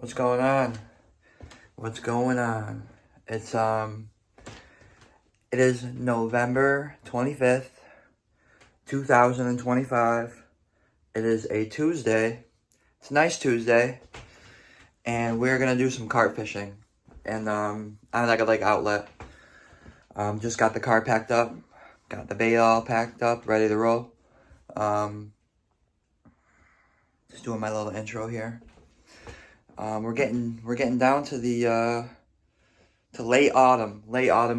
What's going on? What's going on? It is November 25th, 2025. It is a Tuesday. It's a nice Tuesday. And we're gonna do some carp fishing. And on like a lake outlet. Just got the car packed up. Got the bait all packed up, ready to roll. Just doing my little intro here. We're getting down to the to late autumn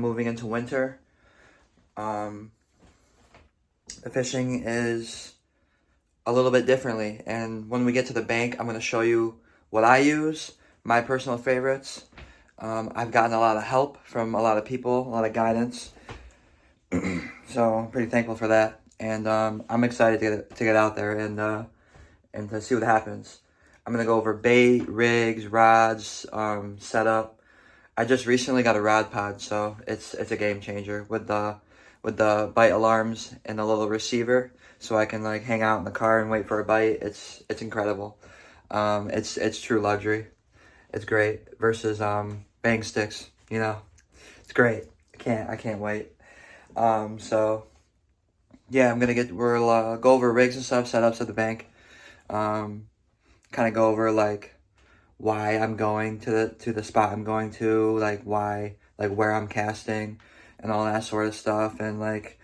moving into winter. The fishing is a little bit differently, and when we get to the bank, I'm going to show you what I use, my personal favorites. I've gotten a lot of help from a lot of people, a lot of guidance, so I'm pretty thankful for that, and I'm excited to get out there and to see what happens. I'm going to go over bait, rigs, rods, setup. I just recently got a rod pod, so it's a game changer with the bite alarms and the little receiver, so I can like hang out in the car and wait for a bite. It's incredible. It's true luxury. It's great versus bang sticks. You know, it's great. I can't wait. So yeah, we'll go over rigs and stuff, setups at the bank. Kind of go over like why I'm going to the spot I'm going to, like where I'm casting and all that sort of stuff, and like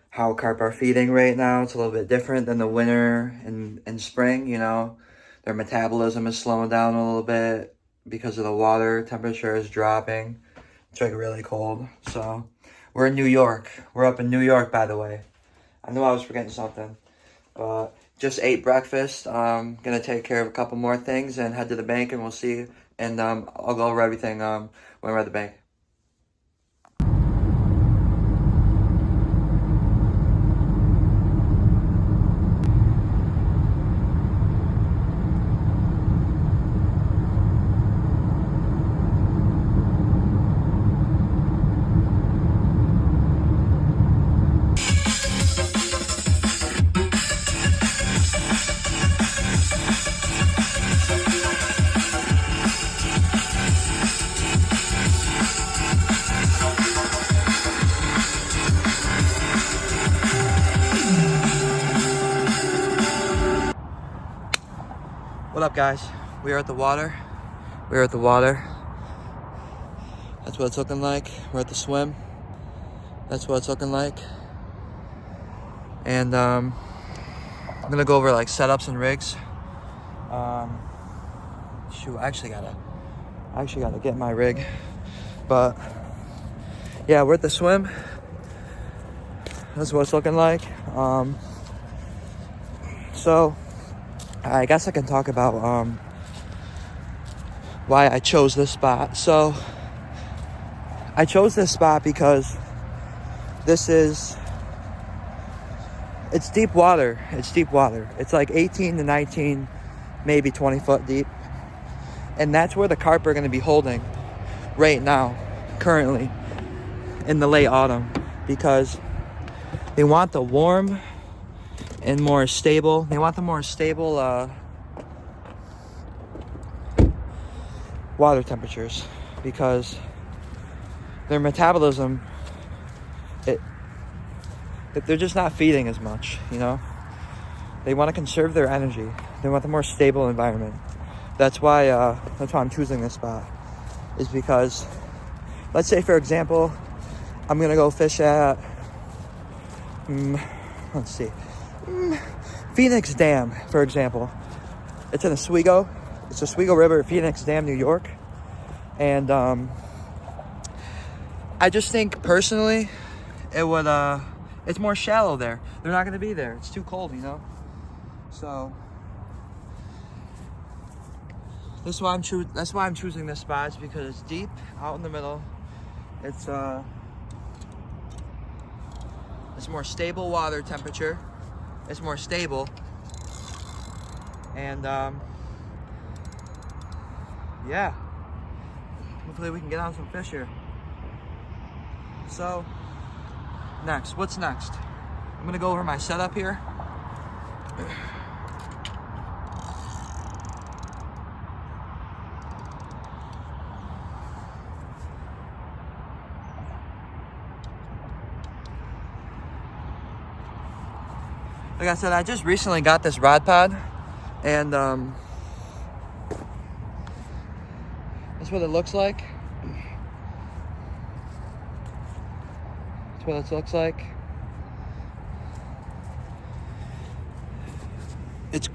how carp are feeding right now. It's a little bit different than the winter and spring, you know. Their metabolism is slowing down a little bit because of the water temperature is dropping. It's like really cold. So we're in New York. We're up in New York, by the way. I knew I was forgetting something, but just ate breakfast. Gonna take care of a couple more things and head to the bank, and we'll see. And I'll go over everything when we're at the bank. What up, guys? We are at the water. We're at the water. That's what it's looking like. We're at the swim. That's what it's looking like. And I'm gonna go over like setups and rigs. Shoot, I actually gotta get my rig. But yeah, we're at the swim. That's what it's looking like. So I guess I can talk about why I chose this spot. So I chose this spot because it's deep water. It's deep water. It's like 18 to 19, maybe 20 foot deep. And that's where the carp are going to be holding right now, currently, in the late autumn, because they want the warm and more stable. They want the more stable water temperatures, because their metabolism, they're just not feeding as much, you know. They want to conserve their energy. They want the more stable environment. That's why I'm choosing this spot, is because, let's say for example, I'm gonna go fish at let's see, Phoenix Dam, for example. It's in Oswego. It's Oswego River, Phoenix Dam, New York. And I just think personally, it's more shallow there. They're not gonna be there. It's too cold, you know. So that's why I'm choosing this spot. It's because it's deep, out in the middle. It's more stable water temperature. It's more stable. And yeah, hopefully we can get on some fish here. So what's next? I'm gonna go over my setup here. Like I said, I just recently got this rod pod, and that's what it looks like. That's what it looks like. It's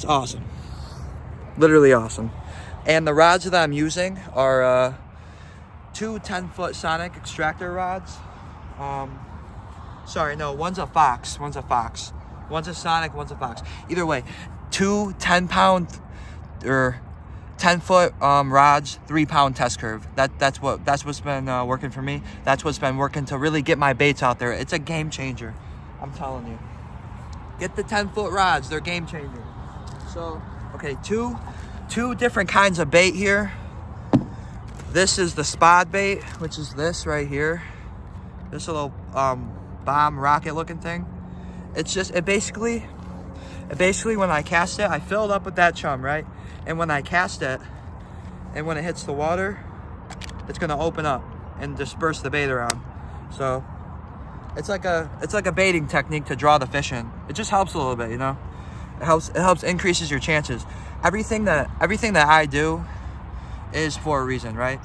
awesome. Literally awesome. And the rods that I'm using are two 10-foot Sonic extractor rods. Sorry, no, one's a Fox. One's a Sonic, one's a Fox. Either way, two 10-pound or 10-foot rods, 3-pound test curve. That's what's been working for me. That's what's been working to really get my baits out there. It's a game changer. I'm telling you. Get the 10-foot rods. They're game changer. So, okay, two different kinds of bait here. This is the spod bait, which is this right here. This little bomb rocket looking thing. It basically when I cast it, I fill it up with that chum, right? And when I cast it, and when it hits the water, it's gonna open up and disperse the bait around. So it's like a baiting technique to draw the fish in. It just helps a little bit, you know. It helps increases your chances. Everything that I do is for a reason, right?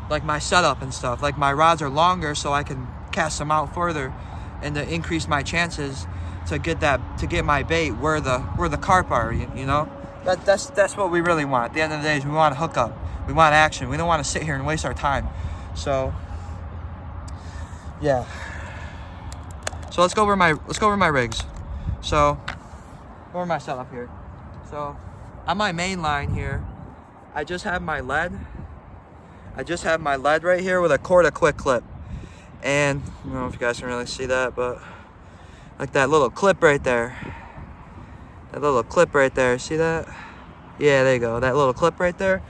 Like my setup and stuff. Like my rods are longer, so I can cast them out further, and to increase my chances to get my bait where the carp are. You know, that's what we really want. At the end of the day, is we want to hook up. We want action. We don't want to sit here and waste our time. So yeah. So let's go over my rigs. So over my setup here. So on my main line here, I just have my lead. Right here with a quarter quick clip. And I don't know if you guys can really see that, but like that little clip right there. See that? Yeah, there you go. That little clip right there.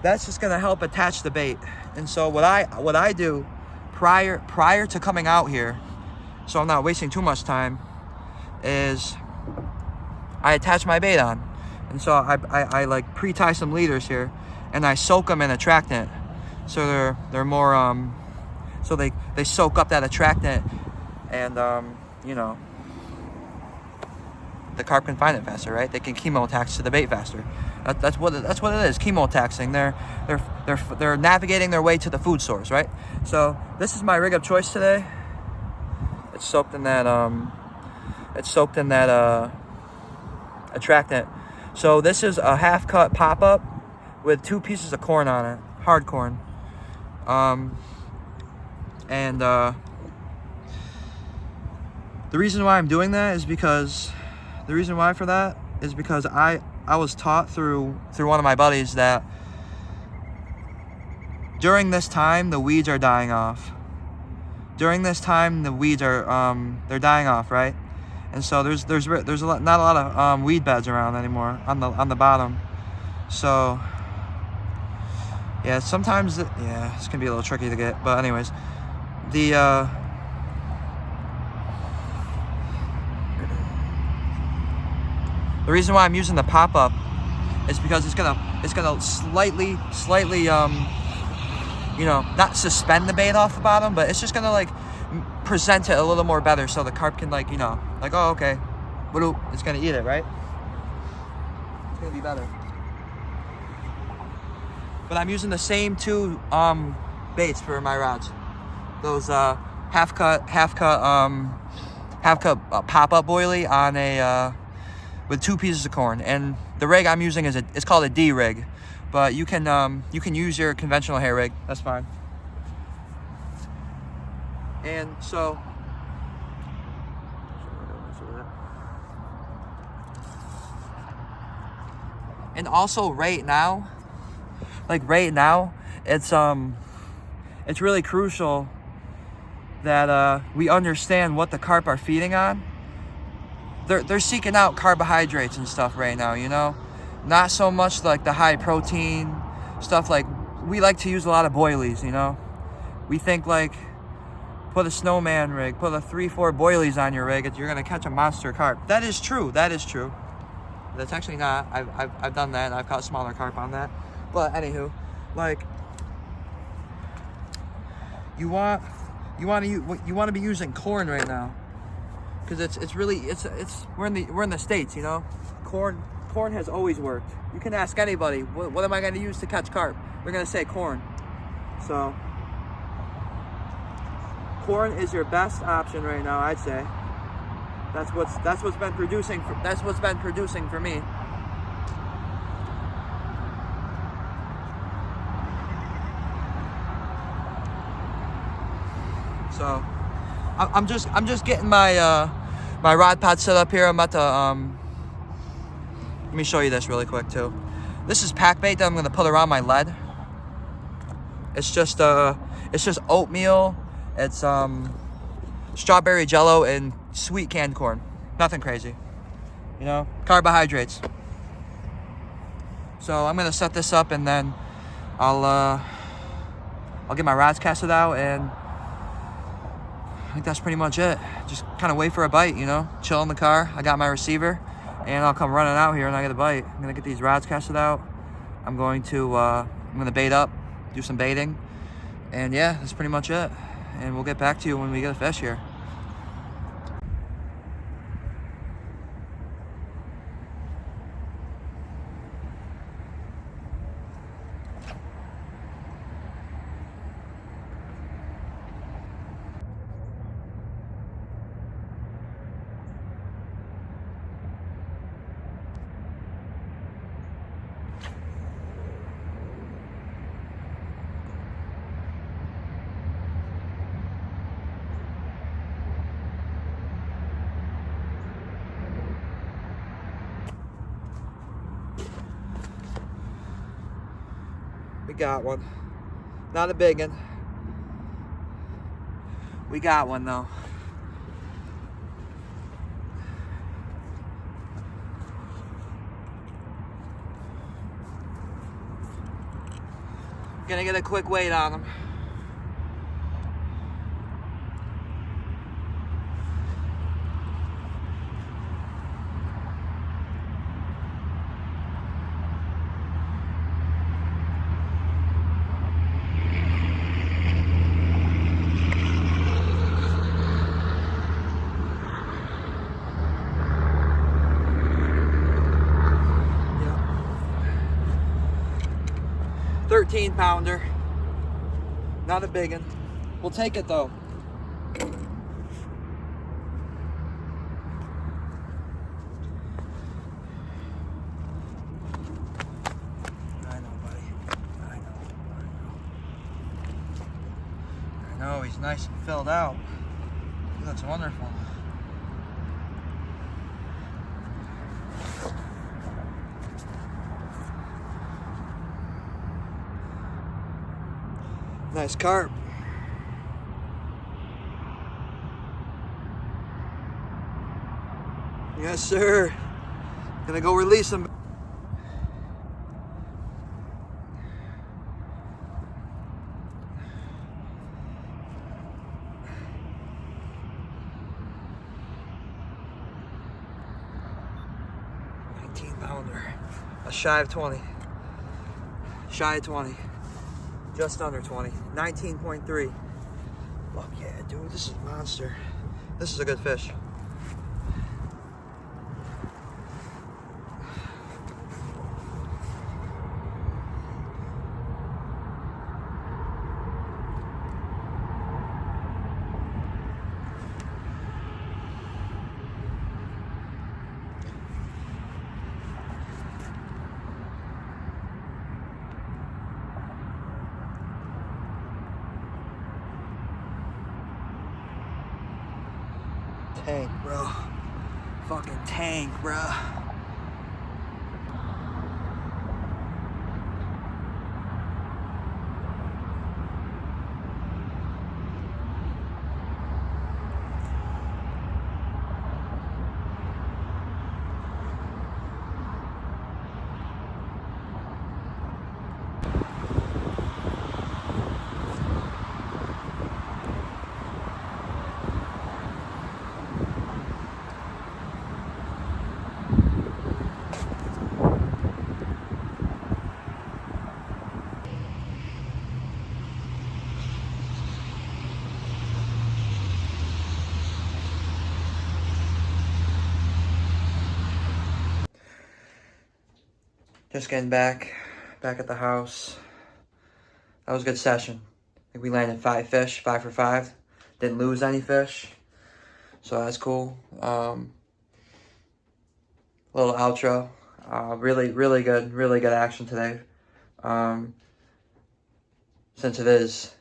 That's just gonna help attach the bait. And so what I do prior to coming out here, so I'm not wasting too much time, is I attach my bait on. And so I like pre-tie some leaders here, and I soak them in attractant. So they're more so they soak up that attractant, and you know, the carp can find it faster, right? They can chemotax to the bait faster. That's what it is, chemotaxing. They're navigating their way to the food source, right? So this is my rig of choice today. It's soaked in that attractant. So this is a half cut pop up with 2 pieces of corn on it, hard corn. The reason why I'm doing that is because I was taught through one of my buddies that during this time the weeds are dying off. During this time the weeds are they're dying off, right? And so there's not a lot of weed beds around anymore on the bottom. So yeah, sometimes it's gonna be a little tricky to get, but anyways, the reason why I'm using the pop-up is because it's gonna slightly you know, not suspend the bait off the bottom, but it's just gonna like present it a little more better, so the carp can like, you know, like, oh, okay, it's gonna eat it, right? It's gonna be better. But I'm using the same 2 baits for my rods. Those half cut pop-up boilie on a with 2 pieces of corn. And the rig I'm using it's called a D rig, but you can use your conventional hair rig. That's fine. And so and also right now, it's really crucial that we understand what the carp are feeding on. They're seeking out carbohydrates and stuff right now, you know? Not so much like the high protein stuff. Like, we like to use a lot of boilies, you know? We think like, put a snowman rig, put a 3-4 boilies on your rig, you're gonna catch a monster carp. That is true. That's actually not. I've done that, and I've caught smaller carp on that. But anywho, like, you want to be using corn right now. because it's really we're in the States, you know. Corn has always worked. You can ask anybody, what am I going to use to catch carp? They're going to say corn. So corn is your best option right now, I'd say. That's what's been producing for me. So I'm just getting my my rod pod set up here. I'm about to let me show you this really quick too. This is pack bait that I'm gonna put around my lead. It's just oatmeal. It's strawberry jello and sweet canned corn. Nothing crazy, you know, carbohydrates. So I'm gonna set this up, and then I'll get my rods casted out, and I think that's pretty much it. Just kind of wait for a bite, you know, chill in the car. I got my receiver, and I'll come running out here and I get a bite. I'm gonna get these rods casted out. I'm gonna bait up, do some baiting, and yeah, that's pretty much it. And we'll get back to you when we get a fish here. We got one. Not a big one. We got one though. Gonna get a quick weight on him. Yeah. 13-pounder. Not a big one. We'll take it though. I know, buddy. I know, he's nice and filled out. That's wonderful. Nice carp. Yes, sir. Gonna go release him. $19-pounder. A shy of 20. Shy of 20. Just under 20. 19.3. Fuck yeah, dude. This is a monster. This is a good fish. Tank, bro. Fucking tank, bro. Just getting back at the house. That was a good session. I think we landed 5 fish, 5 for 5. Didn't lose any fish, so that's cool. Little outro. Really good action today. Since it is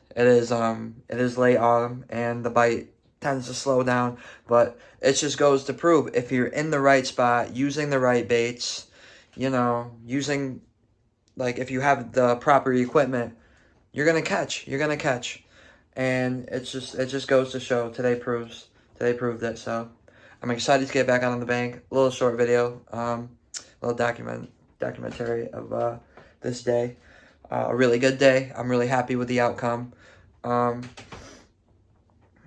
late autumn and the bite tends to slow down, but it just goes to prove if you're in the right spot, using the right baits, using, like, if you have the proper equipment, you're gonna catch. And it just goes to show today proved it. So I'm excited to get back out on the bank. A little short video, little documentary of this day. A really good day. I'm really happy with the outcome.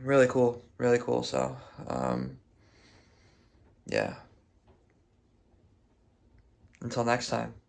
Really cool. So, yeah. Until next time.